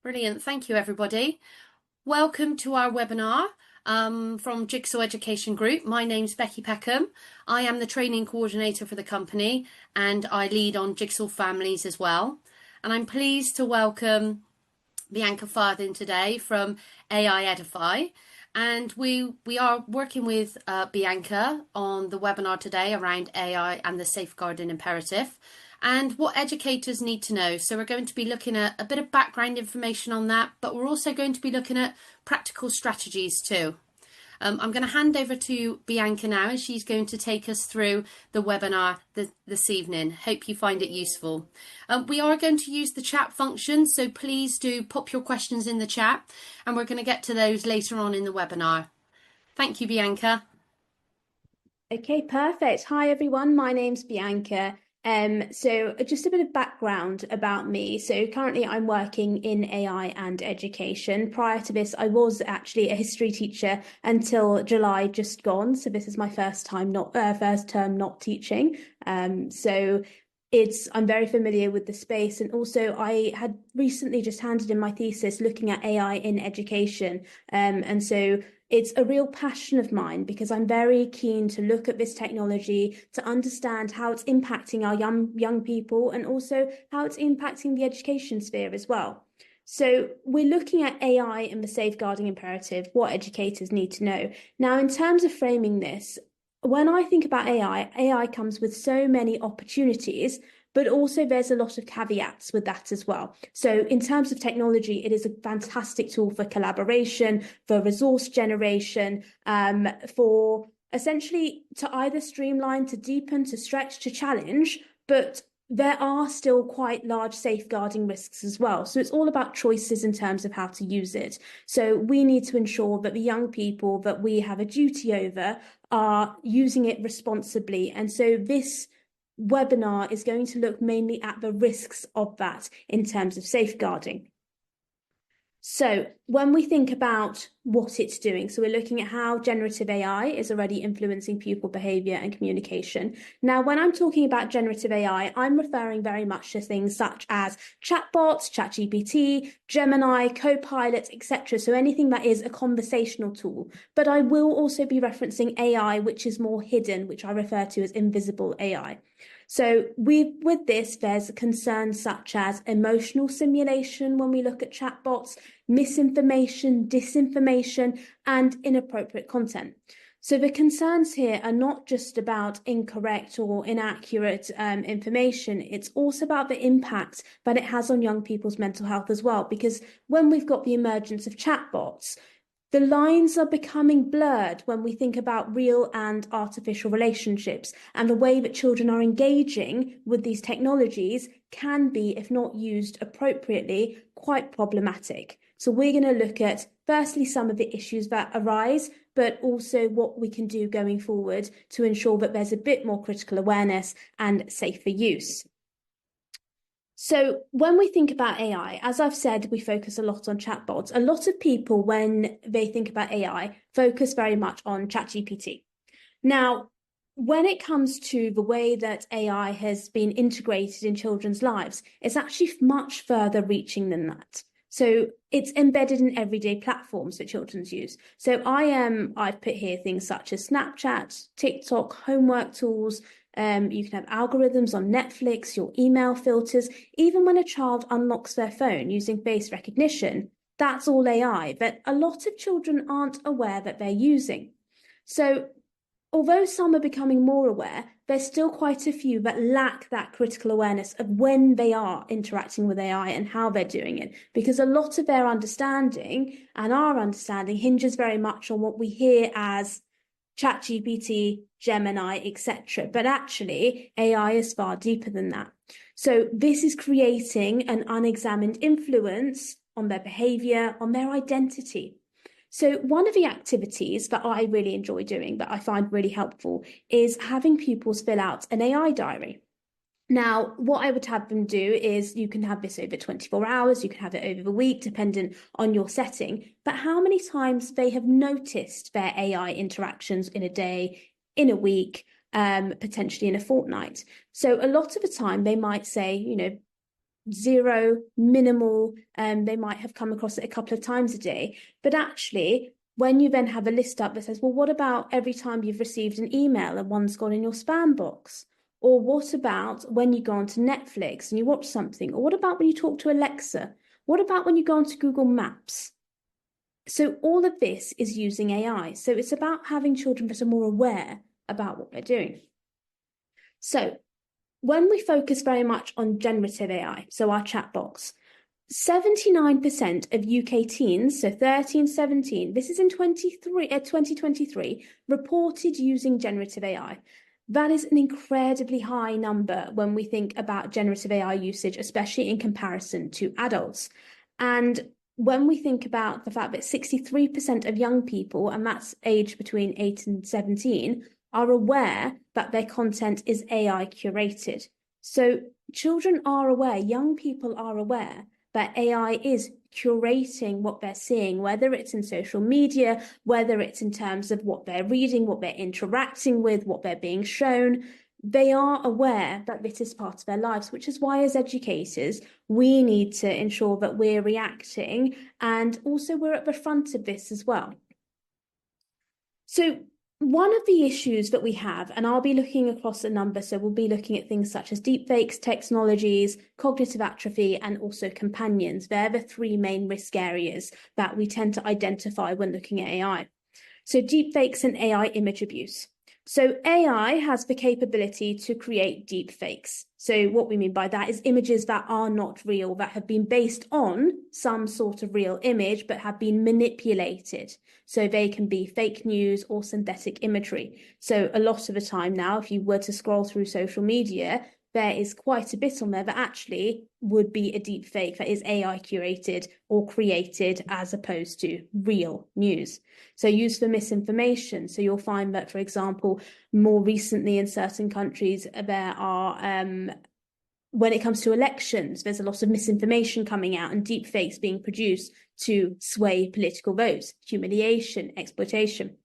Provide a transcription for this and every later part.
Brilliant. Thank you, everybody. Welcome to our webinar from Jigsaw Education Group. My name's Becky Peckham. I am the training coordinator for the company and I lead on Jigsaw Families as well. And I'm pleased to welcome Bianca Farthing today from AI Edify. And we are working with Bianca on the webinar today around AI and the safeguarding imperative and what educators need to know. So we're going to be looking at a bit of background information on that, but we're also going to be looking at practical strategies too. I'm going to hand over to Bianca now, and she's going to take us through the webinar this evening. Hope you find it useful. We are going to use the chat function, so please do pop your questions in the chat, and we're going to get to those later on in the webinar. Thank you, Bianca. Okay, perfect. Hi, everyone. My name's Bianca. So just a bit of background about me. So currently I'm working in AI and education. Prior to this, I was actually a history teacher until July just gone. So this is my first term not teaching. So I'm very familiar with the space, and also I had recently just handed in my thesis looking at AI in education. And so it's a real passion of mine because I'm very keen to look at this technology to understand how it's impacting our young people and also how it's impacting the education sphere as well. So we're looking at AI and the safeguarding imperative, what educators need to know. Now, in terms of framing this, when I think about AI comes with so many opportunities, but also there's a lot of caveats with that as well. So in terms of technology, it is a fantastic tool for collaboration, for resource generation, for essentially to either streamline, to deepen, to stretch, to challenge, but there are still quite large safeguarding risks as well. So it's all about choices in terms of how to use it. So we need to ensure that the young people that we have a duty over are using it responsibly. And so this webinar is going to look mainly at the risks of that in terms of safeguarding. So when we think about what it's doing, so we're looking at how generative AI is already influencing pupil behavior and communication. Now, when I'm talking about generative AI, I'm referring very much to things such as chatbots, ChatGPT, Gemini, Copilot, etc. So anything that is a conversational tool. But I will also be referencing AI, which is more hidden, which I refer to as invisible AI. So with this, there's concerns such as emotional simulation when we look at chatbots, misinformation, disinformation, and inappropriate content. So the concerns here are not just about incorrect or inaccurate information, it's also about the impact that it has on young people's mental health as well, because when we've got the emergence of chatbots, the lines are becoming blurred when we think about real and artificial relationships, and the way that children are engaging with these technologies can be, if not used appropriately, quite problematic. So we're going to look at, firstly, some of the issues that arise, but also what we can do going forward to ensure that there's a bit more critical awareness and safer use. So when we think about AI, as I've said, we focus a lot on chatbots. A lot of people, when they think about AI, focus very much on ChatGPT. Now, when it comes to the way that AI has been integrated in children's lives, it's actually much further reaching than that. So it's embedded in everyday platforms that children use. So I've put here things such as Snapchat, TikTok, homework tools. You can have algorithms on Netflix, your email filters. Even when a child unlocks their phone using face recognition, that's all AI that a lot of children aren't aware that they're using. So although some are becoming more aware, there's still quite a few that lack that critical awareness of when they are interacting with AI and how they're doing it, because a lot of their understanding and our understanding hinges very much on what we hear as ChatGPT, Gemini, etc. But actually, AI is far deeper than that. So this is creating an unexamined influence on their behavior, on their identity. So one of the activities that I really enjoy doing, that I find really helpful, is having pupils fill out an AI diary. Now, what I would have them do is you can have this over 24 hours, you can have it over the week, dependent on your setting, but how many times they have noticed their AI interactions in a day, in a week, potentially in a fortnight. So a lot of the time they might say, zero, minimal, they might have come across it a couple of times a day. But actually, when you then have a list up that says, well, what about every time you've received an email and one's gone in your spam box? Or what about when you go onto Netflix and you watch something? Or what about when you talk to Alexa? What about when you go onto Google Maps? So all of this is using AI. So it's about having children that are more aware about what they're doing. So when we focus very much on generative AI, so our chat box, 79% of UK teens, so 13, 17, this is in 2023, reported using generative AI. That is an incredibly high number when we think about generative AI usage, especially in comparison to adults. And when we think about the fact that 63% of young people, and that's aged between 8 and 17, are aware that their content is AI curated. So children are aware, young people are aware that AI is curating what they're seeing, whether it's in social media, whether it's in terms of what they're reading, what they're interacting with, what they're being shown. They are aware that this is part of their lives, which is why as educators, we need to ensure that we're reacting and also we're at the front of this as well. So one of the issues that we have, and I'll be looking across a number, so we'll be looking at things such as deepfakes, technologies, cognitive atrophy, and also companions. They're the three main risk areas that we tend to identify when looking at AI. So deepfakes and AI image abuse. So AI has the capability to create deepfakes. So what we mean by that is images that are not real, that have been based on some sort of real image, but have been manipulated. So they can be fake news or synthetic imagery. So a lot of the time now, if you were to scroll through social media, there is quite a bit on there that actually would be a deep fake that is AI curated or created as opposed to real news. So used for misinformation. So you'll find that, for example, more recently in certain countries, there are, when it comes to elections, there's a lot of misinformation coming out and deep fakes being produced to sway political votes, humiliation, exploitation.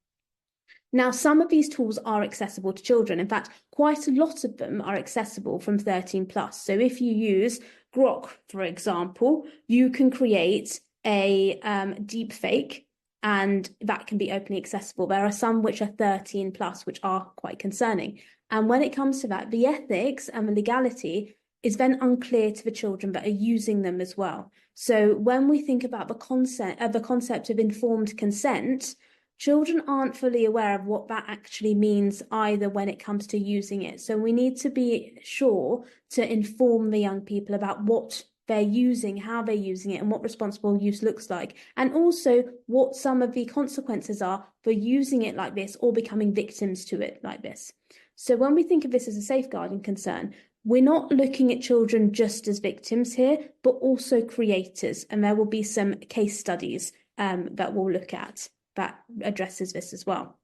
Now, some of these tools are accessible to children. In fact, quite a lot of them are accessible from 13 plus. So if you use Grok, for example, you can create a deep fake and that can be openly accessible. There are some which are 13 plus, which are quite concerning. And when it comes to that, the ethics and the legality is then unclear to the children that are using them as well. So when we think about the concept of informed consent, children aren't fully aware of what that actually means either when it comes to using it. So we need to be sure to inform the young people about what they're using, how they're using it, and what responsible use looks like. And also what some of the consequences are for using it like this or becoming victims to it like this. So when we think of this as a safeguarding concern, we're not looking at children just as victims here, but also creators. And there will be some case studies that we'll look at that addresses this as well.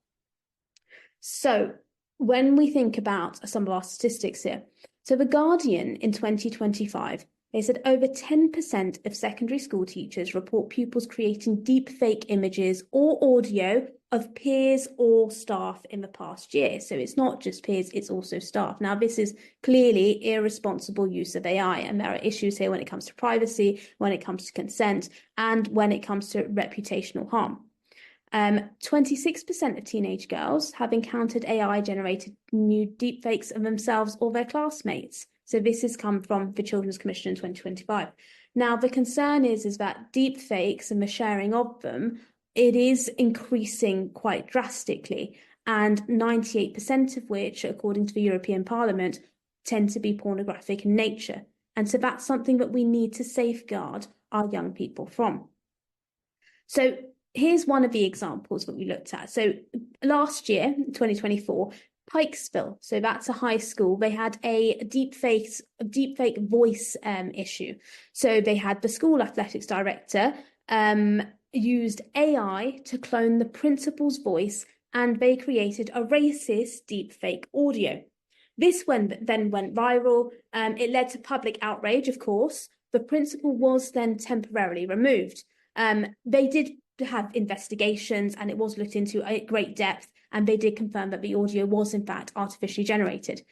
So when we think about some of our statistics here, so The Guardian in 2025, they said over 10% of secondary school teachers report pupils creating deep fake images or audio of peers or staff in the past year. So it's not just peers, it's also staff. Now, this is clearly irresponsible use of AI, and there are issues here when it comes to privacy, when it comes to consent, and when it comes to reputational harm. 26% of teenage girls have encountered AI-generated new deepfakes of themselves or their classmates. So this has come from the Children's Commission in 2025. Now, the concern is that deepfakes and the sharing of them, it is increasing quite drastically, and 98% of which, according to the European Parliament, tend to be pornographic in nature. And so that's something that we need to safeguard our young people from. So here's one of the examples that we looked at. So last year, 2024, Pikesville, so that's a high school, they had a deepfake voice issue. So they had the school athletics director used AI to clone the principal's voice, and they created a racist deepfake audio. This then went viral. It led to public outrage, of course. The principal was then temporarily removed. They did have investigations and it was looked into at great depth, and they did confirm that the audio was in fact artificially generated.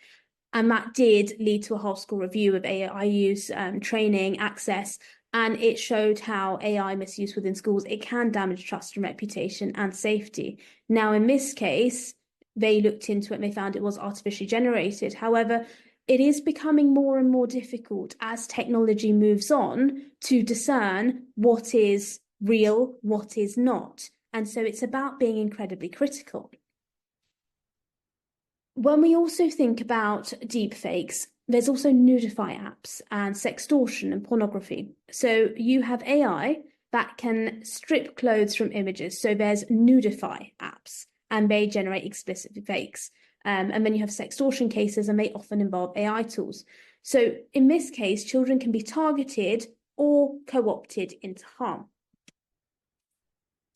And that did lead to a whole school review of AI use, training, access, and it showed how AI misuse within schools, it can damage trust and reputation and safety. Now, in this case, they looked into it and they found it was artificially generated. However, it is becoming more and more difficult as technology moves on to discern what is real, what is not. And so it's about being incredibly critical. When we also think about deepfakes, there's also nudify apps and sextortion and pornography. So you have AI that can strip clothes from images. So there's nudify apps and they generate explicit fakes. And then you have sextortion cases and they often involve AI tools. So in this case, children can be targeted or co-opted into harm.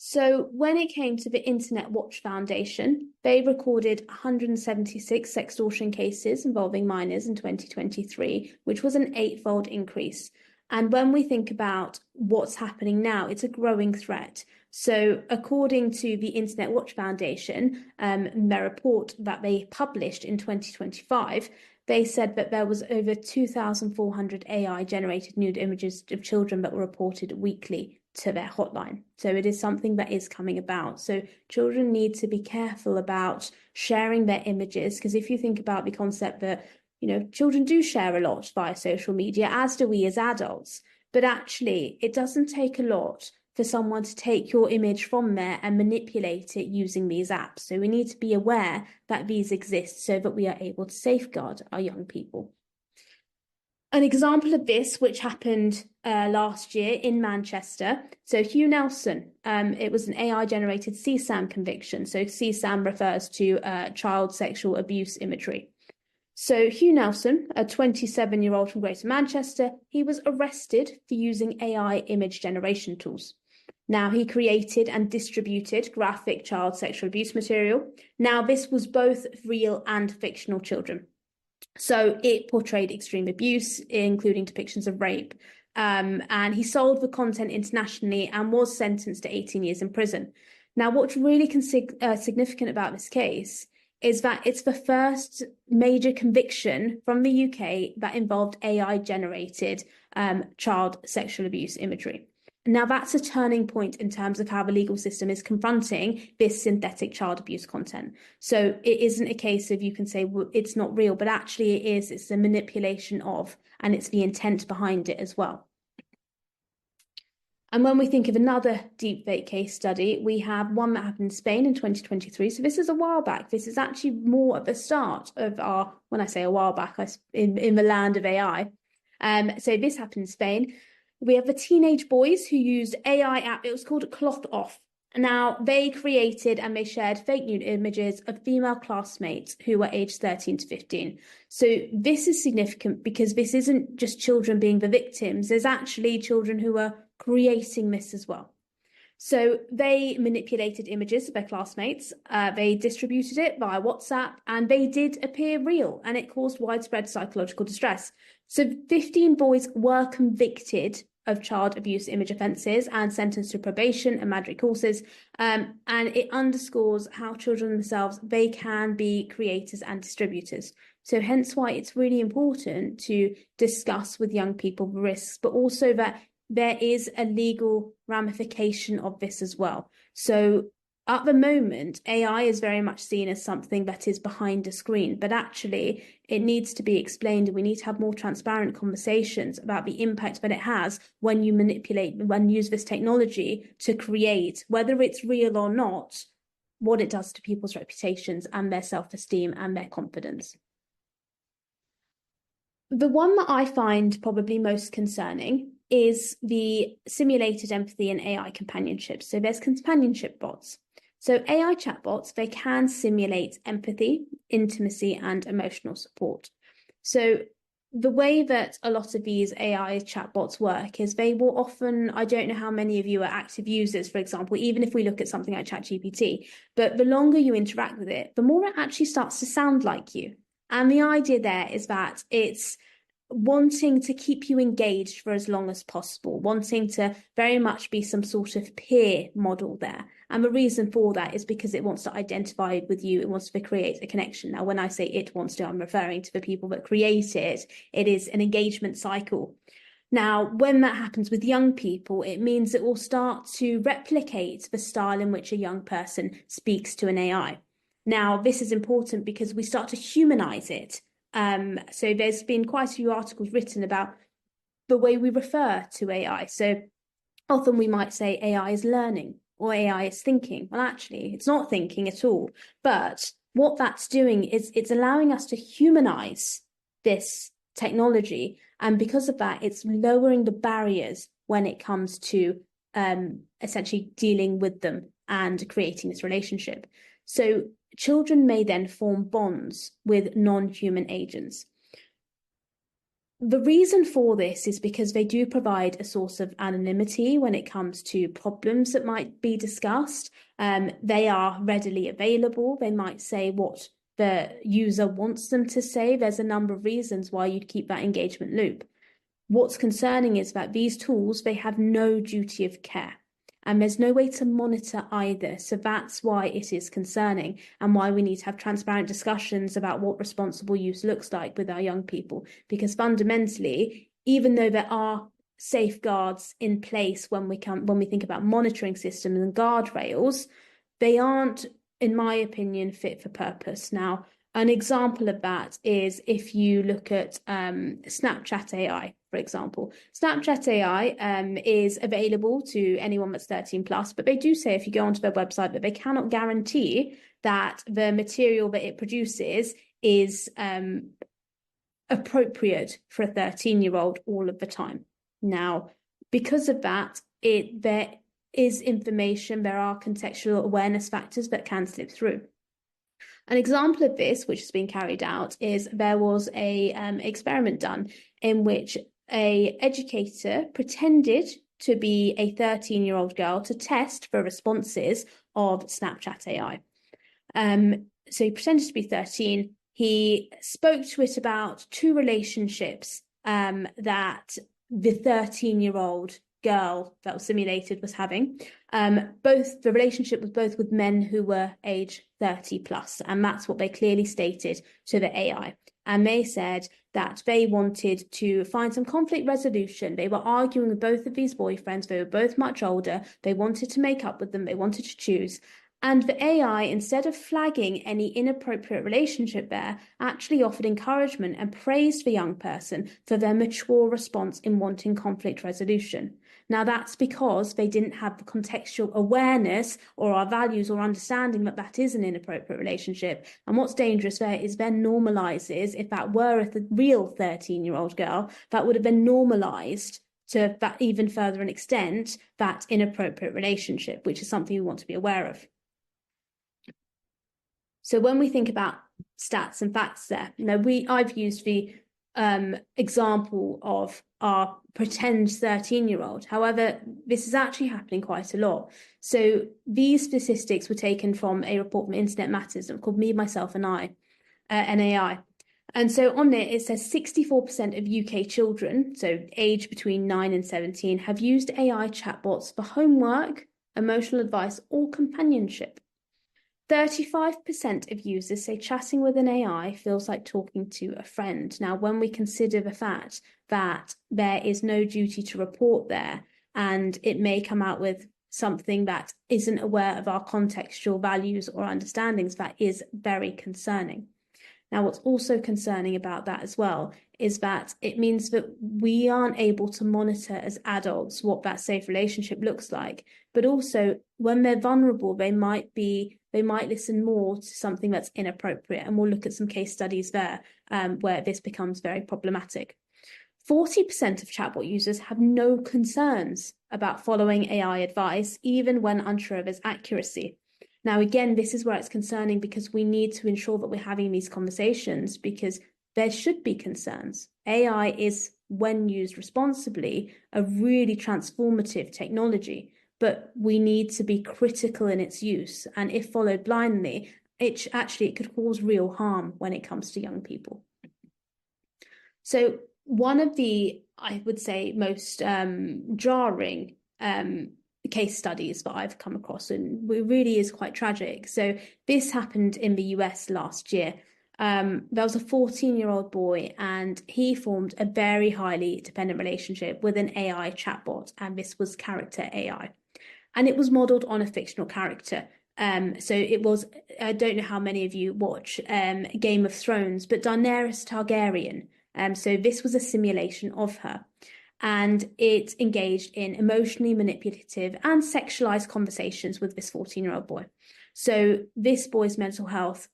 So when it came to the Internet Watch Foundation, they recorded 176 sextortion cases involving minors in 2023, which was an 8-fold increase. And when we think about what's happening now, it's a growing threat. So according to the Internet Watch Foundation, their report that they published in 2025, they said that there was over 2,400 AI-generated nude images of children that were reported weekly to their hotline. So it is something that is coming about. So children need to be careful about sharing their images, because if you think about the concept that, children do share a lot via social media, as do we as adults, but actually it doesn't take a lot for someone to take your image from there and manipulate it using these apps. So we need to be aware that these exist so that we are able to safeguard our young people. An example of this, which happened last year in Manchester. So Hugh Nelson, it was an AI-generated CSAM conviction. So CSAM refers to child sexual abuse imagery. So Hugh Nelson, a 27-year-old from Greater Manchester, he was arrested for using AI image generation tools. Now, he created and distributed graphic child sexual abuse material. Now, this was both real and fictional children. So it portrayed extreme abuse, including depictions of rape. And he sold the content internationally and was sentenced to 18 years in prison. Now, what's really significant about this case is that it's the first major conviction from the UK that involved AI-generated child sexual abuse imagery. Now, that's a turning point in terms of how the legal system is confronting this synthetic child abuse content. So it isn't a case of you can say, well, it's not real, but actually it is. It's the manipulation of, and it's the intent behind it as well. And when we think of another deepfake case study, we have one that happened in Spain in 2023. So this is a while back. This is actually more at the start of our, when I say a while back, in the land of AI. So this happened in Spain. We have the teenage boys who used AI app. It was called Cloth Off. Now, they created and they shared fake nude images of female classmates who were aged 13 to 15. So this is significant because this isn't just children being the victims. There's actually children who are creating this as well. So they manipulated images of their classmates. They distributed it via WhatsApp and they did appear real, and it caused widespread psychological distress. So 15 boys were convicted of child abuse image offences and sentenced to probation and mandatory courses. And it underscores how children themselves, they can be creators and distributors. So hence why it's really important to discuss with young people the risks, but also that there is a legal ramification of this as well. So at the moment, AI is very much seen as something that is behind a screen, but actually it needs to be explained, and we need to have more transparent conversations about the impact that it has when you manipulate, when you use this technology to create, whether it's real or not, what it does to people's reputations and their self-esteem and their confidence. The one that I find probably most concerning is the simulated empathy and AI companionship. So there's companionship bots. So AI chatbots, they can simulate empathy, intimacy, and emotional support. So the way that a lot of these AI chatbots work is they will often, I don't know how many of you are active users, for example, even if we look at something like ChatGPT, but the longer you interact with it, the more it actually starts to sound like you. And the idea there is that it's wanting to keep you engaged for as long as possible, wanting to very much be some sort of peer model there. And the reason for that is because it wants to identify with you, it wants to create a connection. Now, when I say it wants to, I'm referring to the people that create it. It is an engagement cycle. Now, when that happens with young people, it means it will start to replicate the style in which a young person speaks to an AI. Now, this is important because we start to humanize it. So there's been quite a few articles written about the way we refer to AI. So often we might say AI is learning or AI is thinking. Well, actually, it's not thinking at all. But what that's doing is it's allowing us to humanize this technology. And because of that, it's lowering the barriers when it comes to essentially dealing with them and creating this relationship. So children may then form bonds with non-human agents. The reason for this is because they do provide a source of anonymity when it comes to problems that might be discussed. They are readily available. They might say what the user wants them to say. There's a number of reasons why you'd keep that engagement loop. What's concerning is that these tools, they have no duty of care. And there's no way to monitor either. So that's why it is concerning and why we need to have transparent discussions about what responsible use looks like with our young people. Because fundamentally, even though there are safeguards in place when we think about monitoring systems and guardrails, they aren't, in my opinion, fit for purpose. Now, an example of that is if you look at Snapchat AI, for example. Snapchat AI is available to anyone that's 13 plus, but they do say if you go onto their website that they cannot guarantee that the material that it produces is appropriate for a 13-year-old all of the time. Now, because of that, there is information, there are contextual awareness factors that can slip through. An example of this, which has been carried out, is there was a experiment done in which an educator pretended to be a 13-year-old girl to test the responses of Snapchat AI. So he pretended to be 13. He spoke to it about two relationships that the 13-year-old girl that was simulated was having. The relationship was both with men who were age 30 plus, and that's what they clearly stated to the AI. And they said that they wanted to find some conflict resolution. They were arguing with both of these boyfriends. They were both much older. They wanted to make up with them. They wanted to choose. And the AI, instead of flagging any inappropriate relationship there, actually offered encouragement and praised the young person for their mature response in wanting conflict resolution. Now, that's because they didn't have the contextual awareness or our values or understanding that that is an inappropriate relationship. And what's dangerous there is then normalizes, if that were a real 13-year-old girl, that would have been normalized to that even further an extent, that inappropriate relationship, which is something we want to be aware of. So when we think about stats and facts there, I've used the example of our pretend 13-year-old. However, this is actually happening quite a lot. So these statistics were taken from a report from Internet Matters called Me, Myself and I, NAI. And so on it says 64% of UK children, so age between 9 and 17, have used AI chatbots for homework, emotional advice, or companionship. 35% of users say chatting with an AI feels like talking to a friend. Now, when we consider the fact that there is no duty to report there, and it may come out with something that isn't aware of our contextual values or understandings, that is very concerning. Now, what's also concerning about that as well is that it means that we aren't able to monitor as adults what that safe relationship looks like. But also, when they're vulnerable, they might listen more to something that's inappropriate. And we'll look at some case studies there where this becomes very problematic. 40% of chatbot users have no concerns about following AI advice, even when unsure of its accuracy. Now, again, this is where it's concerning because we need to ensure that we're having these conversations because there should be concerns. AI is, when used responsibly, a really transformative technology, but we need to be critical in its use. And if followed blindly, it could cause real harm when it comes to young people. So one of the, I would say, most jarring case studies that I've come across, and it really is quite tragic. So this happened in the US last year. There was a 14-year-old boy, and he formed a very highly dependent relationship with an AI chatbot, and this was Character AI. And it was modeled on a fictional character. So it was, I don't know how many of you watch Game of Thrones, but Daenerys Targaryen. So this was a simulation of her. And it engaged in emotionally manipulative and sexualized conversations with this 14-year-old boy. So this boy's mental health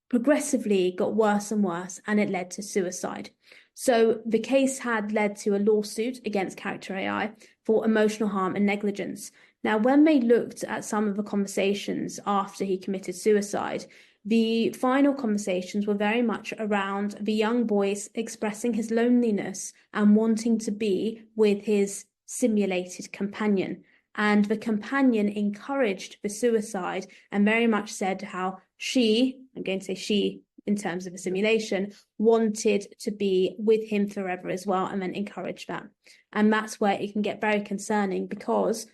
progressively got worse and worse, and it led to suicide. So the case had led to a lawsuit against Character AI for emotional harm and negligence. Now, when they looked at some of the conversations after he committed suicide, the final conversations were very much around the young boy expressing his loneliness and wanting to be with his simulated companion. And the companion encouraged the suicide and very much said how she, I'm going to say she in terms of a simulation, wanted to be with him forever as well, and then encouraged that. And that's where it can get very concerning, because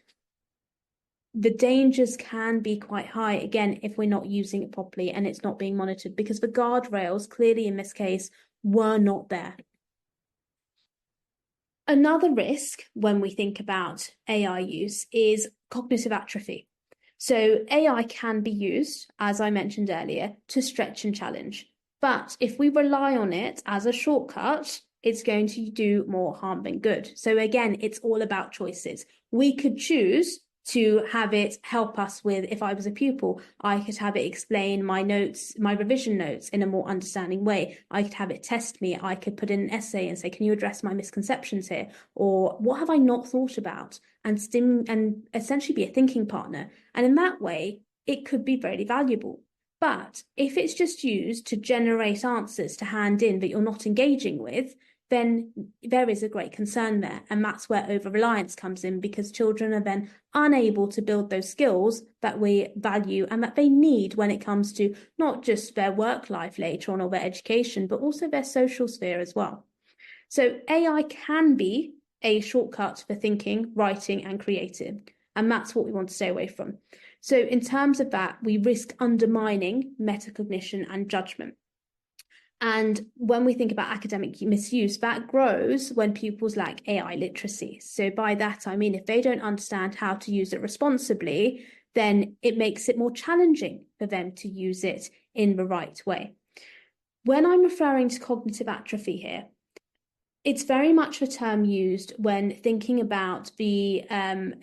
the dangers can be quite high, again, if we're not using it properly and it's not being monitored, because the guardrails clearly in this case were not there. Another risk when we think about AI use is cognitive atrophy. So AI can be used, as I mentioned earlier, to stretch and challenge. But if we rely on it as a shortcut, it's going to do more harm than good. So again, it's all about choices. We could choose to have it help us with, if I was a pupil, I could have it explain my notes, my revision notes in a more understanding way. I could have it test me. I could put in an essay and say, can you address my misconceptions here? Or what have I not thought about? And essentially be a thinking partner. And in that way, it could be very valuable. But if it's just used to generate answers to hand in that you're not engaging with, then there is a great concern there. And that's where over-reliance comes in, because children are then unable to build those skills that we value and that they need when it comes to not just their work life later on or their education, but also their social sphere as well. So AI can be a shortcut for thinking, writing, and creating. And that's what we want to stay away from. So in terms of that, we risk undermining metacognition and judgment. And when we think about academic misuse, that grows when pupils lack AI literacy. So by that, I mean, if they don't understand how to use it responsibly, then it makes it more challenging for them to use it in the right way. When I'm referring to cognitive atrophy here, it's very much a term used when thinking about the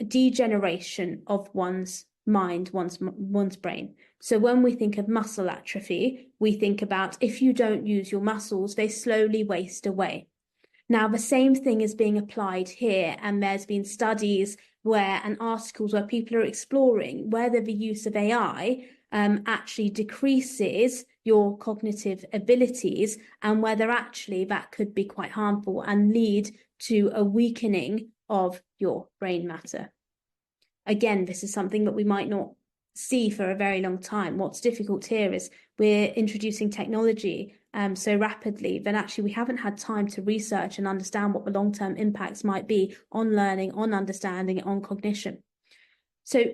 degeneration of one's mind, one's brain. So when we think of muscle atrophy, we think about if you don't use your muscles, they slowly waste away. Now, the same thing is being applied here, and there's been studies and articles where people are exploring whether the use of AI actually decreases your cognitive abilities, and whether actually that could be quite harmful and lead to a weakening of your brain matter. Again, this is something that we might not see for a very long time. What's difficult here is we're introducing technology so rapidly that actually we haven't had time to research and understand what the long-term impacts might be on learning, on understanding, on cognition. So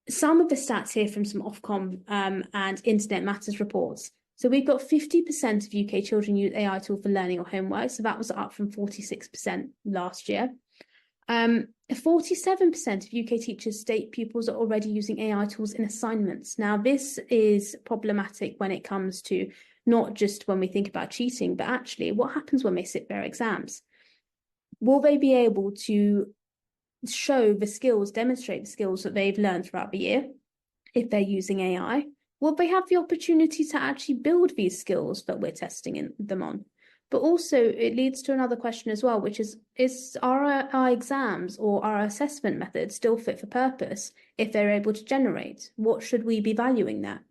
some of the stats here from some Ofcom and Internet Matters reports. So we've got 50% of UK children use AI tool for learning or homework. So that was up from 46% last year. 47% of UK teachers state pupils are already using AI tools in assignments. Now, this is problematic when it comes to not just when we think about cheating, but actually what happens when they sit their exams? Will they be able to show the skills, demonstrate the skills that they've learned throughout the year if they're using AI? Will they have the opportunity to actually build these skills that we're testing them on? But also it leads to another question as well, which is our exams or our assessment methods still fit for purpose if they're able to generate? What should we be valuing there?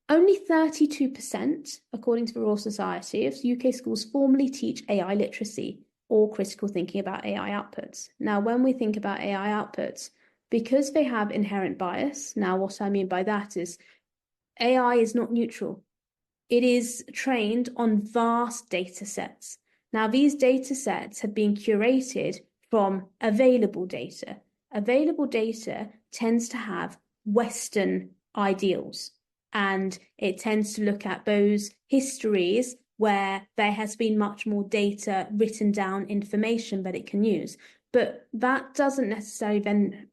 Only 32%, according to the Royal Society, of UK schools formally teach AI literacy or critical thinking about AI outputs. Now, when we think about AI outputs, because they have inherent bias, now what I mean by that is AI is not neutral. It is trained on vast data sets. Now, these data sets have been curated from available data. Available data tends to have Western ideals, and it tends to look at those histories where there has been much more data, written down information that it can use. But that doesn't necessarily then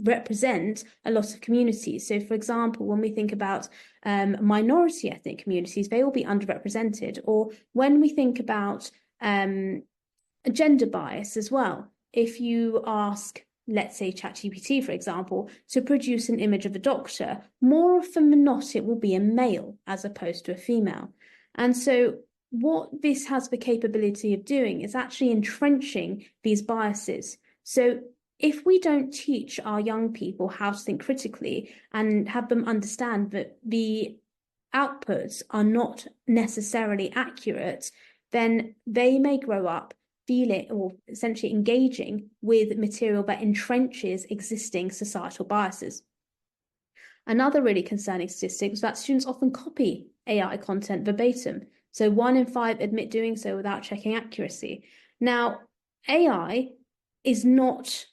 represent a lot of communities. So, for example, when we think about minority ethnic communities, they will be underrepresented. Or when we think about gender bias as well, if you ask, let's say, ChatGPT, for example, to produce an image of a doctor, more often than not, it will be a male as opposed to a female. And so what this has the capability of doing is actually entrenching these biases. So if we don't teach our young people how to think critically and have them understand that the outputs are not necessarily accurate, then they may grow up feeling or essentially engaging with material that entrenches existing societal biases. Another really concerning statistic is that students often copy AI content verbatim. So 1 in 5 admit doing so without checking accuracy. Now, AI is not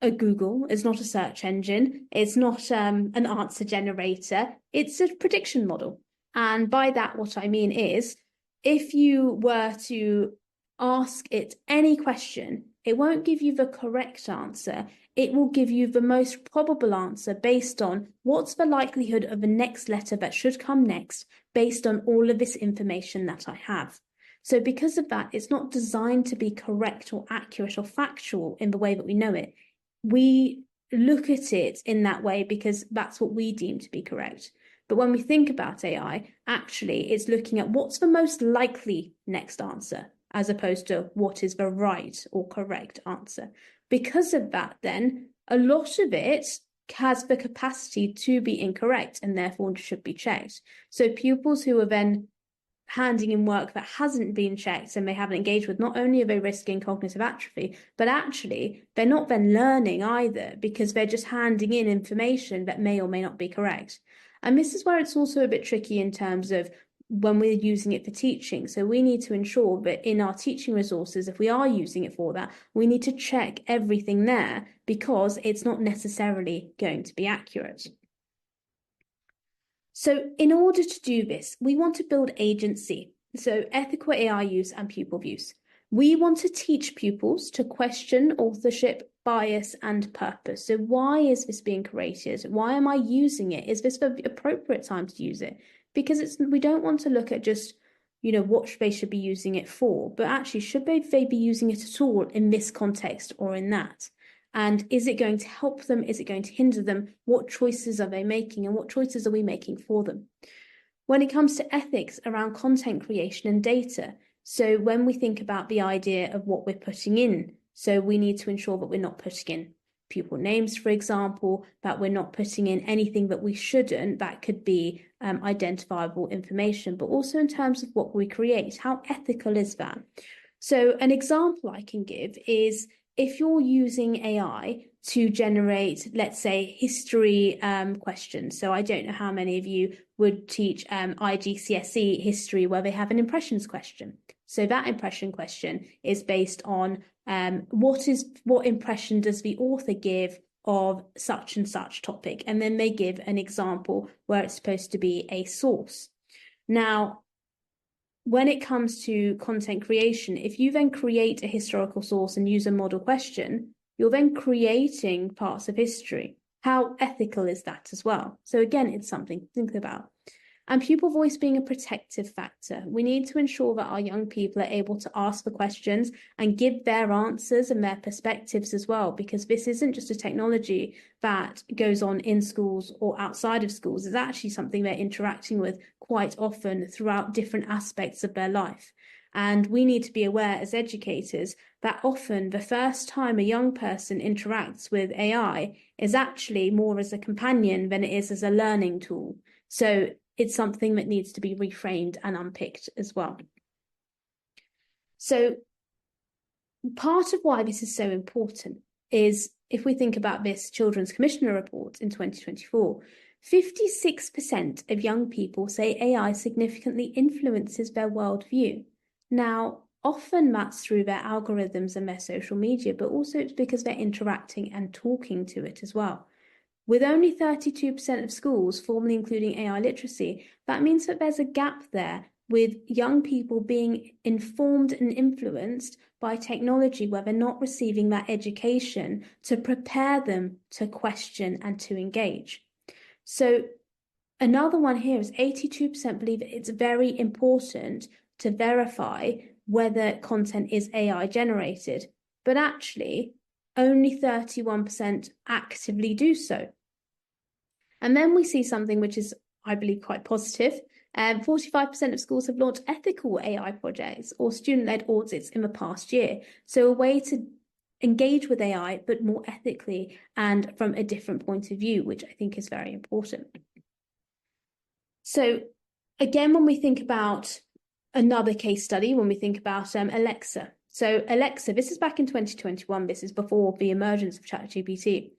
a Google, it's not a search engine, it's not an answer generator, it's a prediction model. And by that, what I mean is, if you were to ask it any question, it won't give you the correct answer. It will give you the most probable answer based on what's the likelihood of the next letter that should come next, based on all of this information that I have. So because of that, it's not designed to be correct or accurate or factual in the way that we know it. We look at it in that way because that's what we deem to be correct. But when we think about AI, actually, it's looking at what's the most likely next answer, as opposed to what is the right or correct answer. Because of that, then, a lot of it has the capacity to be incorrect and therefore should be checked. So pupils who are then handing in work that hasn't been checked and they haven't engaged with, not only are they risking cognitive atrophy, but actually they're not then learning either, because they're just handing in information that may or may not be correct. And this is where it's also a bit tricky in terms of when we're using it for teaching. So we need to ensure that in our teaching resources, if we are using it for that, we need to check everything there, because it's not necessarily going to be accurate. So in order to do this, we want to build agency, so ethical AI use and pupil use. We want to teach pupils to question authorship, bias, and purpose. So why is this being created? Why am I using it? Is this the appropriate time to use it? Because we don't want to look at just, what they should be using it for, but actually, should they be using it at all in this context or in that? And is it going to help them? Is it going to hinder them? What choices are they making, and what choices are we making for them? When it comes to ethics around content creation and data, so when we think about the idea of what we're putting in, so we need to ensure that we're not putting in pupil names, for example, that we're not putting in anything that we shouldn't, that could be identifiable information, but also in terms of what we create, how ethical is that? So an example I can give is, if you're using AI to generate, let's say, history questions. So I don't know how many of you would teach IGCSE history where they have an impressions question. So that impression question is based on what impression does the author give of such and such topic? And then they give an example where it's supposed to be a source. Now, when it comes to content creation, if you then create a historical source and use a model question, you're then creating parts of history. How ethical is that as well? So again, it's something to think about. And pupil voice being a protective factor. We need to ensure that our young people are able to ask the questions and give their answers and their perspectives as well, because this isn't just a technology that goes on in schools or outside of schools. It's actually something they're interacting with quite often throughout different aspects of their life. And we need to be aware as educators that often the first time a young person interacts with AI is actually more as a companion than it is as a learning tool. So it's something that needs to be reframed and unpicked as well. So part of why this is so important is, if we think about this Children's Commissioner report in 2024, 56% of young people say AI significantly influences their worldview. Now, often that's through their algorithms and their social media, but also it's because they're interacting and talking to it as well. With only 32% of schools formally including AI literacy, that means that there's a gap there with young people being informed and influenced by technology where they're not receiving that education to prepare them to question and to engage. So another one here is 82% believe it's very important to verify whether content is AI generated, but actually only 31% actively do so. And then we see something which is, I believe, quite positive. 45% of schools have launched ethical AI projects or student-led audits in the past year. So a way to engage with AI, but more ethically and from a different point of view, which I think is very important. So again, when we think about another case study, when we think about Alexa. So Alexa, this is back in 2021. This is before the emergence of ChatGPT.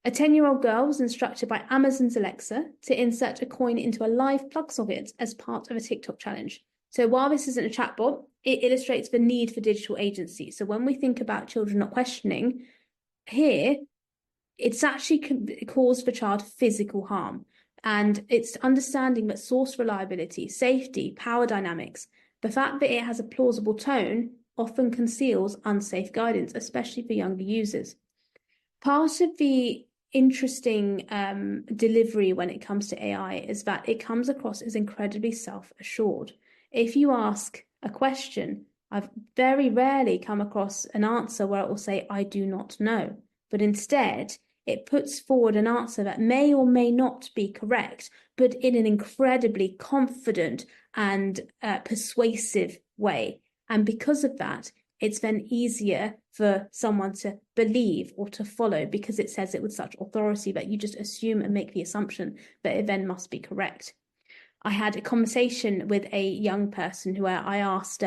A 10-year-old girl was instructed by Amazon's Alexa to insert a coin into a live plug socket as part of a TikTok challenge. So while this isn't a chatbot, it illustrates the need for digital agency. So when we think about children not questioning, here, it's actually caused the child physical harm. And it's understanding that source reliability, safety, power dynamics, the fact that it has a plausible tone often conceals unsafe guidance, especially for younger users. Part of the interesting delivery when it comes to AI is that it comes across as incredibly self-assured. If you ask a question, I've very rarely come across an answer where it will say, I do not know. But instead, it puts forward an answer that may or may not be correct, but in an incredibly confident and persuasive way. And because of that, it's then easier for someone to believe or to follow because it says it with such authority that you just assume and make the assumption that it then must be correct. I had a conversation with a young person where I asked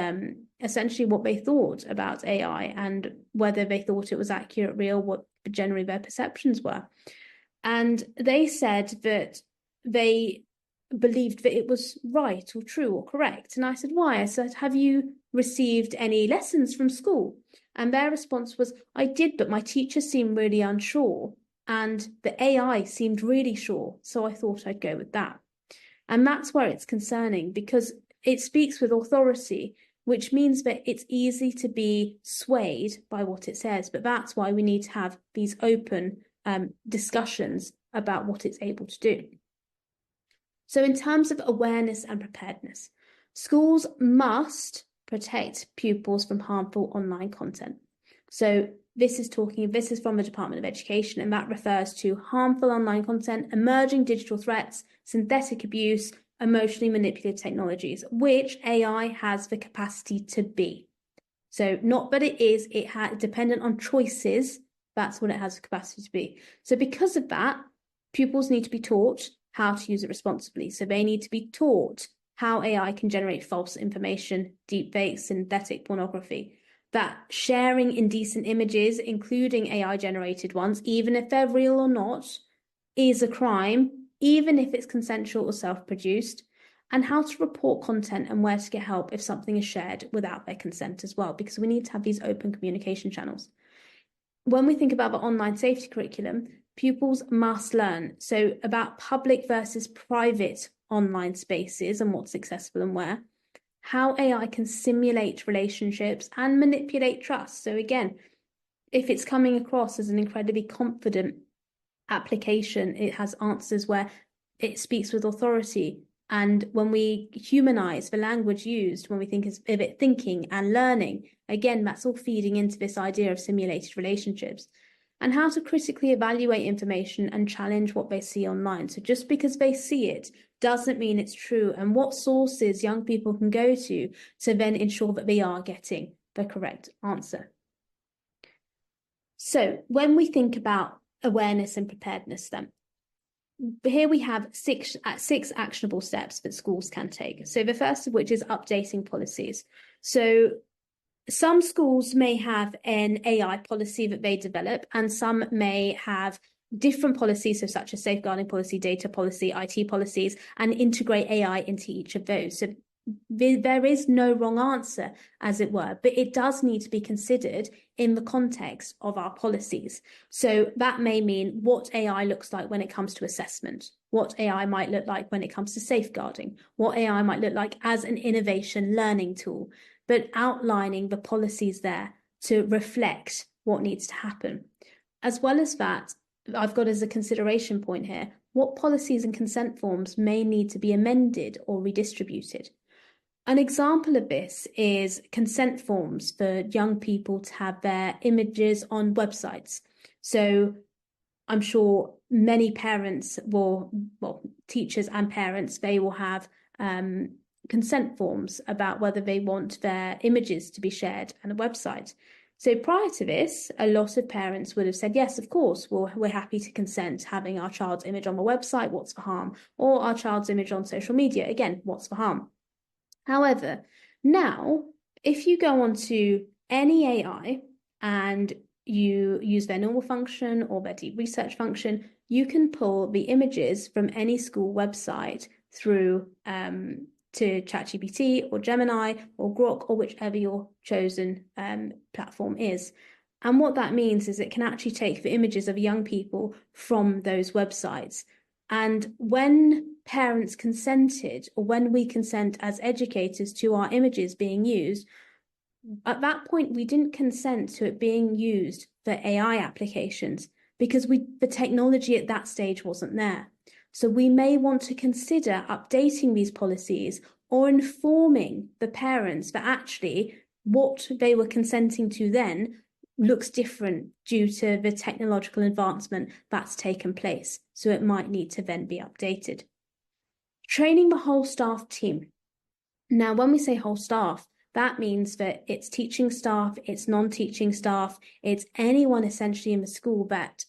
essentially what they thought about AI and whether they thought it was accurate, real, what generally their perceptions were. And they said that they believed that it was right or true or correct. And I said, why? I said, have you received any lessons from school? And their response was, I did, but my teacher seemed really unsure. And the AI seemed really sure. So I thought I'd go with that. And that's where it's concerning because it speaks with authority, which means that it's easy to be swayed by what it says. But that's why we need to have these open discussions about what it's able to do. So in terms of awareness and preparedness, schools must protect pupils from harmful online content. So this is from the Department of Education, and that refers to harmful online content, emerging digital threats, synthetic abuse, emotionally manipulative technologies, which AI has the capacity to be. So not that it has dependent on choices, that's what it has the capacity to be. So because of that, pupils need to be taught how to use it responsibly. So they need to be taught how AI can generate false information, deepfakes, synthetic pornography, that sharing indecent images, including AI-generated ones, even if they're real or not, is a crime, even if it's consensual or self-produced, and how to report content and where to get help if something is shared without their consent as well, because we need to have these open communication channels. When we think about the online safety curriculum, pupils must learn about public versus private online spaces and what's accessible and where, how AI can simulate relationships and manipulate trust. So again, if it's coming across as an incredibly confident application, it has answers where it speaks with authority. And when we humanize the language used, when we think of it thinking and learning, again, that's all feeding into this idea of simulated relationships. And how to critically evaluate information and challenge what they see online. So just because they see it doesn't mean it's true, and what sources young people can go to then ensure that they are getting the correct answer. So when we think about awareness and preparedness then, here we have six actionable steps that schools can take. So the first of which is updating policies. So some schools may have an AI policy that they develop, and some may have different policies, so such as safeguarding policy, data policy, IT policies, and integrate AI into each of those. So there is no wrong answer, as it were, but it does need to be considered in the context of our policies. So that may mean what AI looks like when it comes to assessment, what AI might look like when it comes to safeguarding, what AI might look like as an innovation learning tool, but outlining the policies there to reflect what needs to happen. As well as that, I've got as a consideration point here, what policies and consent forms may need to be amended or redistributed. An example of this is consent forms for young people to have their images on websites. So I'm sure many parents will, well, teachers and parents, they will have consent forms about whether they want their images to be shared on a website. So prior to this, a lot of parents would have said, yes, of course, we're happy to consent having our child's image on the website, what's the harm? Or our child's image on social media, again, what's the harm? However, now, if you go onto any AI and you use their normal function or their deep research function, you can pull the images from any school website through to ChatGPT or Gemini or Grok or whichever your chosen platform is. And what that means is it can actually take the images of young people from those websites. And when parents consented, or when we consent as educators to our images being used, at that point, we didn't consent to it being used for AI applications because the technology at that stage wasn't there. So we may want to consider updating these policies or informing the parents that actually what they were consenting to then looks different due to the technological advancement that's taken place. So it might need to then be updated. Training the whole staff team. Now, when we say whole staff, that means that it's teaching staff, it's non-teaching staff, it's anyone essentially in the school that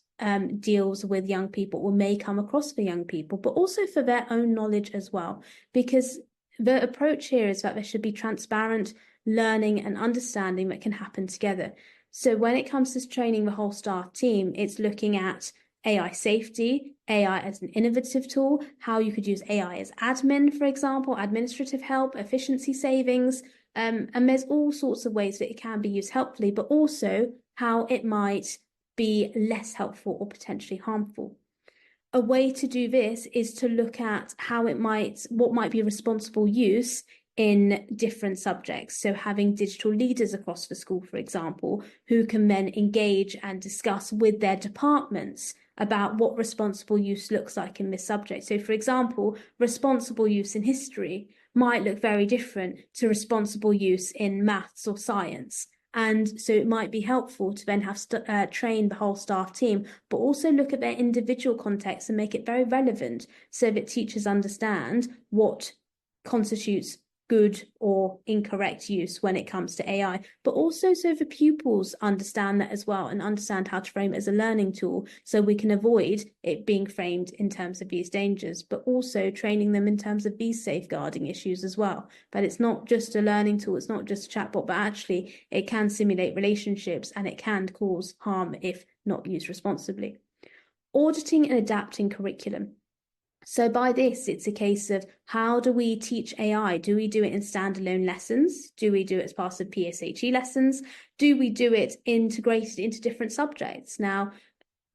deals with young people or may come across the young people, but also for their own knowledge as well. Because the approach here is that there should be transparent learning and understanding that can happen together. So when it comes to training the whole staff team, it's looking at AI safety, AI as an innovative tool, how you could use AI as admin, for example, administrative help, efficiency savings, and there's all sorts of ways that it can be used helpfully, but also how it might be less helpful or potentially harmful. A way to do this is to look at what might be responsible use in different subjects. So having digital leaders across the school, for example, who can then engage and discuss with their departments about what responsible use looks like in this subject. So, for example, responsible use in history might look very different to responsible use in maths or science. And so it might be helpful to then have train the whole staff team, but also look at their individual context and make it very relevant so that teachers understand what constitutes good or incorrect use when it comes to AI, but also so the pupils understand that as well and understand how to frame it as a learning tool so we can avoid it being framed in terms of these dangers, but also training them in terms of these safeguarding issues as well. But it's not just a learning tool, it's not just a chatbot, but actually it can simulate relationships and it can cause harm if not used responsibly. Auditing and adapting curriculum. So by this, it's a case of how do we teach AI? Do we do it in standalone lessons? Do we do it as part of PSHE lessons? Do we do it integrated into different subjects? Now,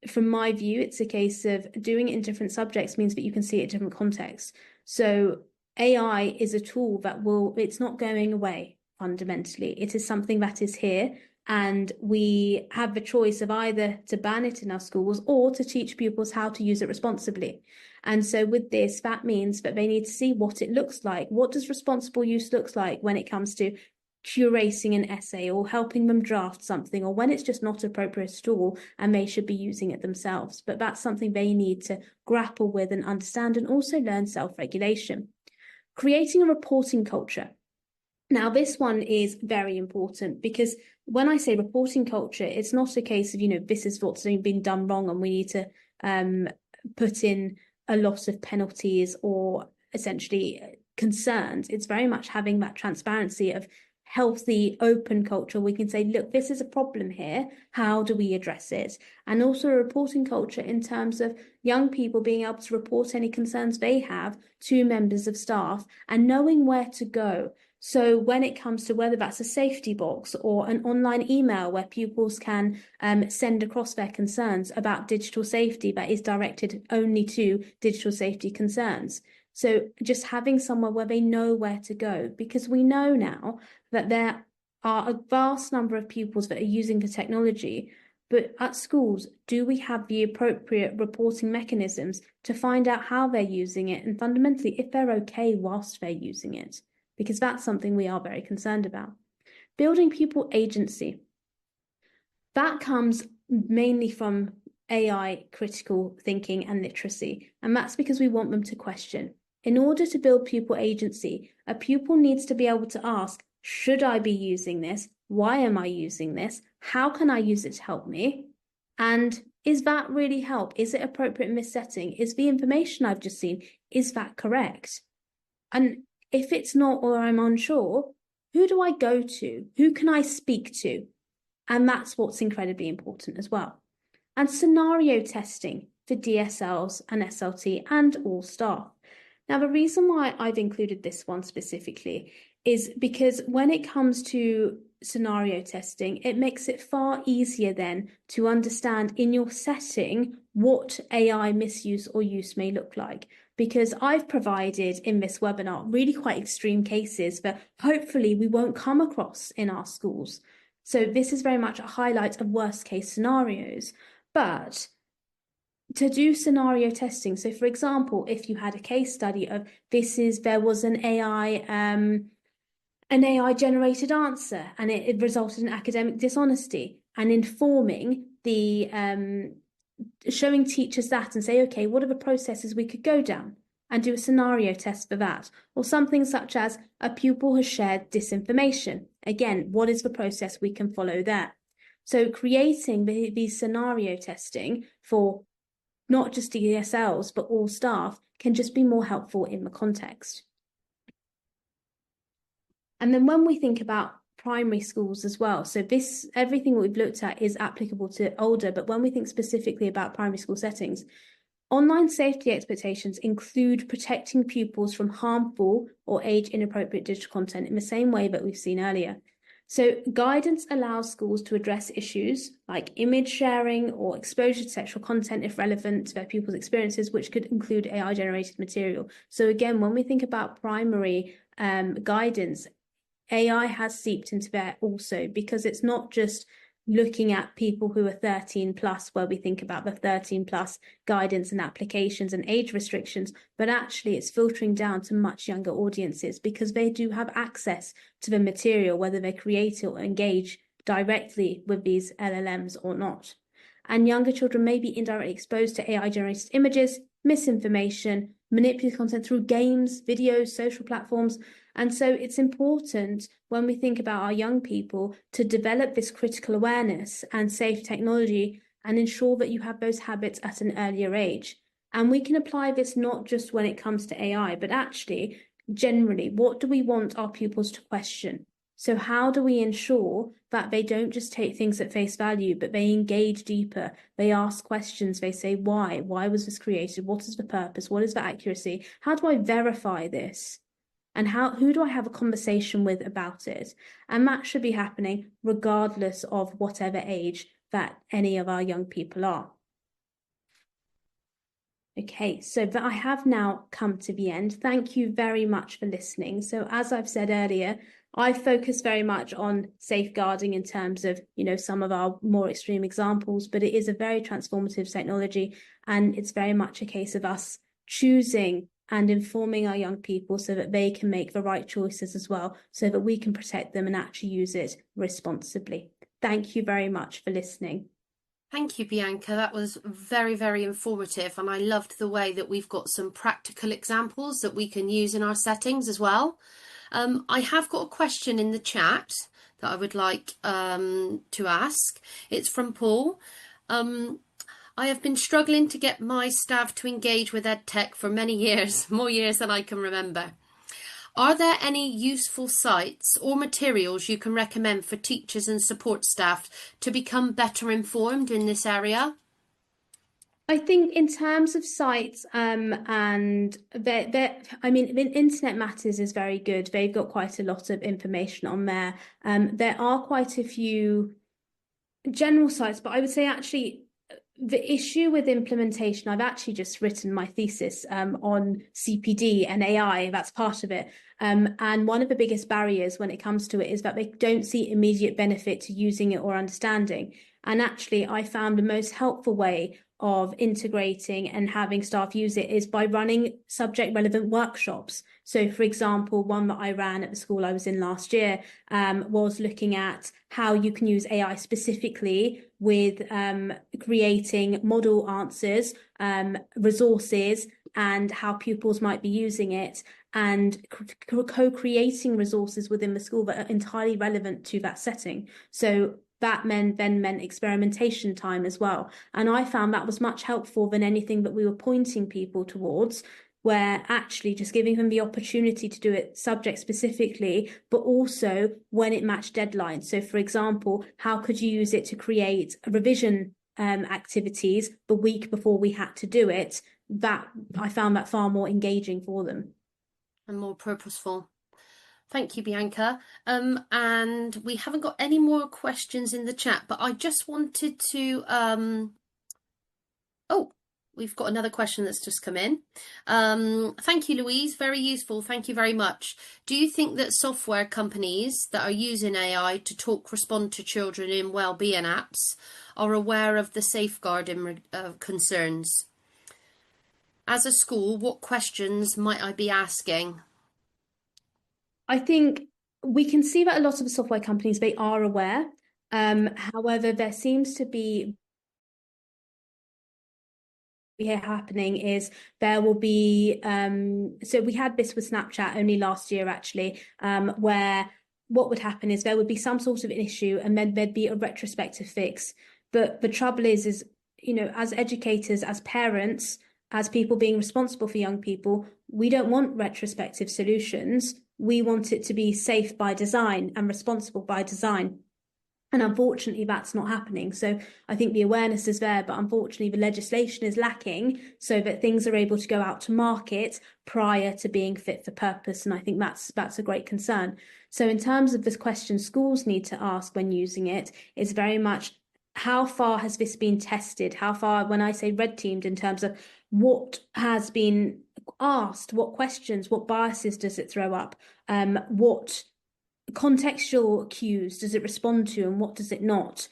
from my view, it's a case of doing it in different subjects means that you can see it in different contexts. So AI is a tool that it's not going away fundamentally. It is something that is here. And we have the choice of either to ban it in our schools or to teach pupils how to use it responsibly. And so with this, that means that they need to see what it looks like. What does responsible use look like when it comes to curating an essay or helping them draft something, or when it's just not appropriate at all and they should be using it themselves. But that's something they need to grapple with and understand and also learn self-regulation. Creating a reporting culture. Now, this one is very important because when I say reporting culture, it's not a case of, this is what's been done wrong and we need to put in a lot of penalties or essentially concerns. It's very much having that transparency of healthy, open culture, we can say, look, this is a problem here. How do we address it? And also a reporting culture in terms of young people being able to report any concerns they have to members of staff and knowing where to go. So when it comes to whether that's a safety box or an online email where pupils can send across their concerns about digital safety that is directed only to digital safety concerns. So just having somewhere where they know where to go, because we know now that there are a vast number of pupils that are using the technology, but at schools, do we have the appropriate reporting mechanisms to find out how they're using it and fundamentally if they're okay whilst they're using it? Because that's something we are very concerned about. Building pupil agency. That comes mainly from AI critical thinking and literacy, and that's because we want them to question. In order to build pupil agency, a pupil needs to be able to ask, should I be using this? Why am I using this? How can I use it to help me? And is that really help? Is it appropriate in this setting? Is the information I've just seen, is that correct? And if it's not, or I'm unsure, who do I go to? Who can I speak to? And that's what's incredibly important as well. And scenario testing for DSLs and SLT and all staff. Now, the reason why I've included this one specifically is because when it comes to scenario testing, it makes it far easier then to understand in your setting what AI misuse or use may look like. Because I've provided in this webinar really quite extreme cases that hopefully we won't come across in our schools. So this is very much a highlight of worst case scenarios. But to do scenario testing, so for example, if you had a case study of there was an AI generated answer and it resulted in academic dishonesty, and informing the showing teachers that and say, okay, what are the processes we could go down, and do a scenario test for that. Or something such as a pupil has shared disinformation. Again, what is the process we can follow there? So creating these scenario testing for not just DSLs, but all staff can just be more helpful in the context. And then when we think about primary schools as well, so everything we've looked at is applicable to older, but when we think specifically about primary school settings, online safety expectations include protecting pupils from harmful or age-inappropriate digital content in the same way that we've seen earlier. So guidance allows schools to address issues like image sharing or exposure to sexual content if relevant to their pupils' experiences, which could include AI-generated material. So again, when we think about primary guidance, AI has seeped into there also, because it's not just looking at people who are 13 plus, where we think about the 13 plus guidance and applications and age restrictions, but actually it's filtering down to much younger audiences because they do have access to the material, whether they create it or engage directly with these LLMs or not. And younger children may be indirectly exposed to AI generated images, misinformation, manipulated content through games, videos, social platforms. And so it's important when we think about our young people to develop this critical awareness and safe technology and ensure that you have those habits at an earlier age. And we can apply this not just when it comes to AI, but actually, generally, what do we want our pupils to question? So how do we ensure that they don't just take things at face value, but they engage deeper, they ask questions, they say, why? Why was this created? What is the purpose? What is the accuracy? How do I verify this? And who do I have a conversation with about it? And that should be happening regardless of whatever age that any of our young people are. Okay, so I have now come to the end. Thank you very much for listening. So as I've said earlier, I focus very much on safeguarding in terms of, some of our more extreme examples, but it is a very transformative technology, and it's very much a case of us choosing and informing our young people so that they can make the right choices as well, so that we can protect them and actually use it responsibly. Thank you very much for listening. Thank you, Bianca. That was very, very informative. And I loved the way that we've got some practical examples that we can use in our settings as well. I have got a question in the chat that I would like to ask. It's from Paul. I have been struggling to get my staff to engage with EdTech for many years, more years than I can remember. Are there any useful sites or materials you can recommend for teachers and support staff to become better informed in this area? I think in terms of sites, and I mean, Internet Matters is very good. They've got quite a lot of information on there. There are quite a few general sites, but I would say actually the issue with implementation, I've actually just written my thesis on CPD and AI. That's part of it. And one of the biggest barriers when it comes to it is that they don't see immediate benefit to using it or understanding. And actually, I found the most helpful way of integrating and having staff use it is by running subject relevant workshops. So, for example, one that I ran at the school I was in last year was looking at how you can use AI specifically with creating model answers, resources, and how pupils might be using it, and co-creating resources within the school that are entirely relevant to that setting. So that then meant experimentation time as well. And I found that was much helpful than anything that we were pointing people towards, where actually just giving them the opportunity to do it subject specifically, but also when it matched deadlines. So for example, how could you use it to create revision activities the week before we had to do it? That I found that far more engaging for them. And more purposeful. Thank you, Bianca. And we haven't got any more questions in the chat, but I just wanted to oh, we've got another question that's just come in. Thank you, Louise. Very useful. Thank you very much. Do you think that software companies that are using AI to talk respond to children in wellbeing apps are aware of the safeguarding concerns? As a school, what questions might I be asking? I think we can see that a lot of the software companies, they are aware. However, there seems to be here happening is there will be so we had this with Snapchat only last year actually, where what would happen is there would be some sort of an issue and then there'd be a retrospective fix. But the trouble is as educators, as parents, as people being responsible for young people, we don't want retrospective solutions. We want it to be safe by design and responsible by design. And unfortunately, that's not happening. So I think the awareness is there, but unfortunately, the legislation is lacking so that things are able to go out to market prior to being fit for purpose. And I think that's a great concern. So in terms of this question schools need to ask when using it is very much, how far has this been tested? How far, when I say red teamed, in terms of what has been asked, what questions, what biases does it throw up? What contextual cues does it respond to and what does it not?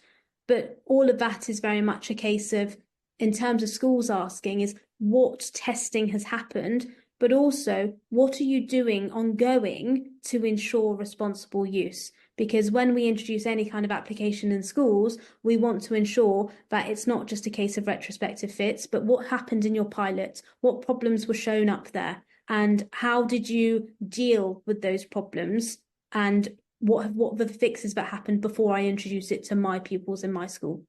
But all of that is very much a case of, in terms of schools asking, is what testing has happened, but also what are you doing ongoing to ensure responsible use? Because when we introduce any kind of application in schools, we want to ensure that it's not just a case of retrospective fits, but what happened in your pilot, what problems were shown up there, and how did you deal with those problems, and what are the fixes that happened before I introduce it to my pupils in my school.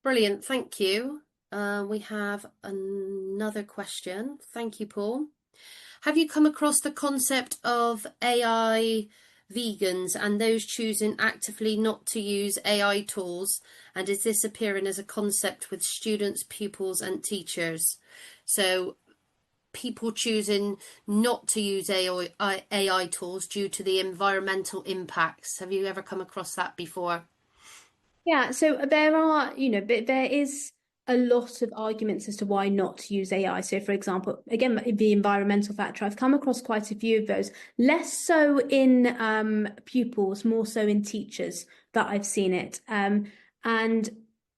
Brilliant, thank you. We have another question. Thank you, Paul. Have you come across the concept of AI vegans and those choosing actively not to use AI tools? And is this appearing as a concept with students, pupils and teachers? So people choosing not to use AI tools due to the environmental impacts. Have you ever come across that before? Yeah, so there is a lot of arguments as to why not to use AI. So, for example, again, the environmental factor, I've come across quite a few of those, less so in pupils, more so in teachers that I've seen it. And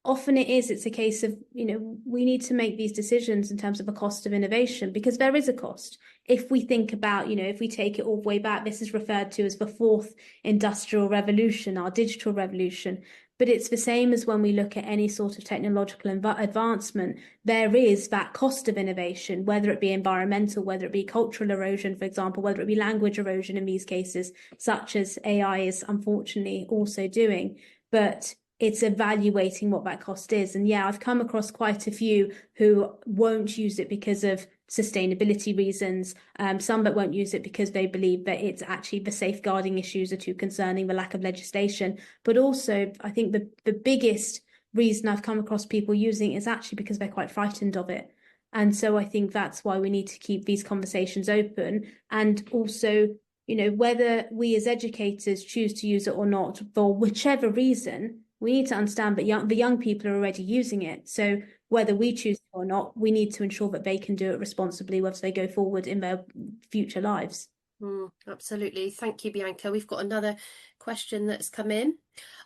often it's a case of, we need to make these decisions in terms of the cost of innovation, because there is a cost. If we think about, if we take it all the way back, this is referred to as the fourth industrial revolution, our digital revolution. But it's the same as when we look at any sort of technological advancement. There is that cost of innovation, whether it be environmental, whether it be cultural erosion, for example, whether it be language erosion in these cases, such as AI is unfortunately also doing. But it's evaluating what that cost is. And yeah, I've come across quite a few who won't use it because of sustainability reasons, some that won't use it because they believe that it's actually the safeguarding issues are too concerning, the lack of legislation. But also, I think the biggest reason I've come across people using it is actually because they're quite frightened of it. And so I think that's why we need to keep these conversations open. And also, whether we as educators choose to use it or not, for whichever reason, we need to understand that the young people are already using it. So whether we choose it or not, we need to ensure that they can do it responsibly once they go forward in their future lives. Absolutely. Thank you, Bianca. We've got another question that's come in.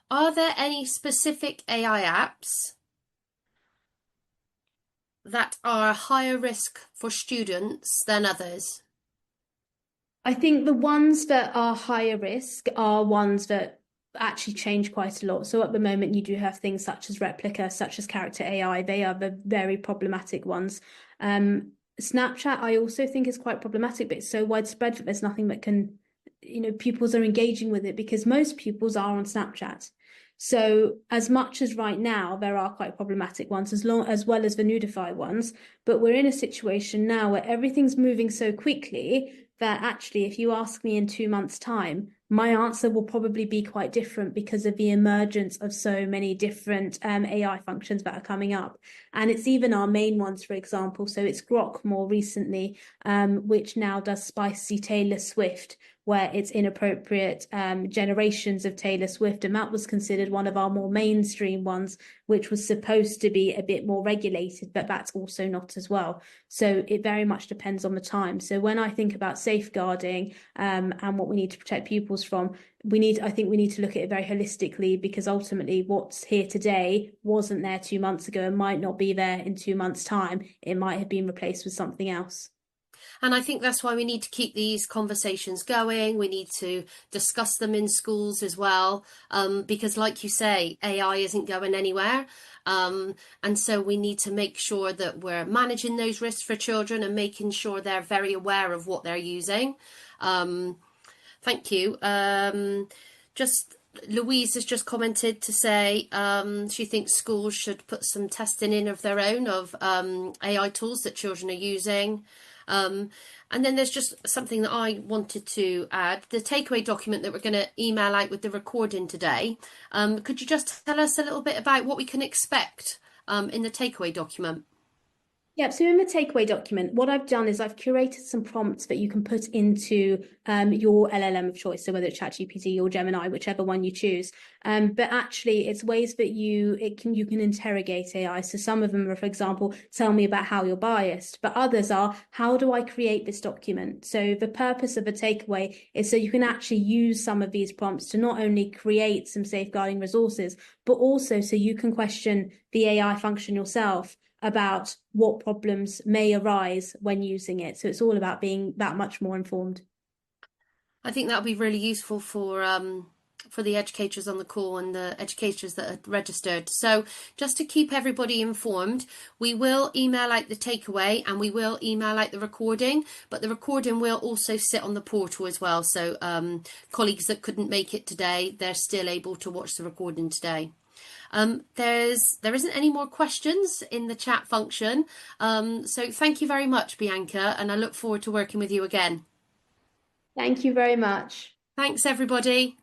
Are there any specific AI apps that are higher risk for students than others? I think the ones that are higher risk are ones that actually change quite a lot. So at the moment, you do have things such as Replica, such as Character AI. They are the very problematic ones. Snapchat, I also think is quite problematic, but it's so widespread that there's nothing that can, pupils are engaging with it because most pupils are on Snapchat. So as much as right now there are quite problematic ones, as well as the Nudify ones, but we're in a situation now where everything's moving so quickly that actually, if you ask me in 2 months' time, my answer will probably be quite different because of the emergence of so many different AI functions that are coming up. And it's even our main ones, for example. So it's Grok more recently, which now does spicy Taylor Swift, where it's inappropriate generations of Taylor Swift. And that was considered one of our more mainstream ones, which was supposed to be a bit more regulated, but that's also not as well. So it very much depends on the time. So when I think about safeguarding and what we need to protect pupils from, I think we need to look at it very holistically, because ultimately what's here today wasn't there 2 months ago and might not be there in 2 months' time. It might have been replaced with something else. And I think that's why we need to keep these conversations going. We need to discuss them in schools as well, because like you say, AI isn't going anywhere. And so we need to make sure that we're managing those risks for children and making sure they're very aware of what they're using. Thank you. Just Louise has just commented to say she thinks schools should put some testing in of their own of AI tools that children are using. And then there's just something that I wanted to add. The takeaway document that we're going to email out with the recording today. Could you just tell us a little bit about what we can expect in the takeaway document? Yeah, so in the takeaway document, what I've done is I've curated some prompts that you can put into your LLM of choice, so whether it's ChatGPT or Gemini, whichever one you choose. But actually, it's ways that you can interrogate AI. So some of them are, for example, tell me about how you're biased, but others are, how do I create this document? So the purpose of a takeaway is so you can actually use some of these prompts to not only create some safeguarding resources, but also so you can question the AI function yourself about what problems may arise when using it. So it's all about being that much more informed. I think that'll be really useful for the educators on the call and the educators that are registered. So just to keep everybody informed, we will email out the takeaway and we will email out the recording, but the recording will also sit on the portal as well. So colleagues that couldn't make it today, they're still able to watch the recording today. There isn't any more questions in the chat function. So thank you very much, Bianca, and I look forward to working with you again. Thank you very much. Thanks, everybody.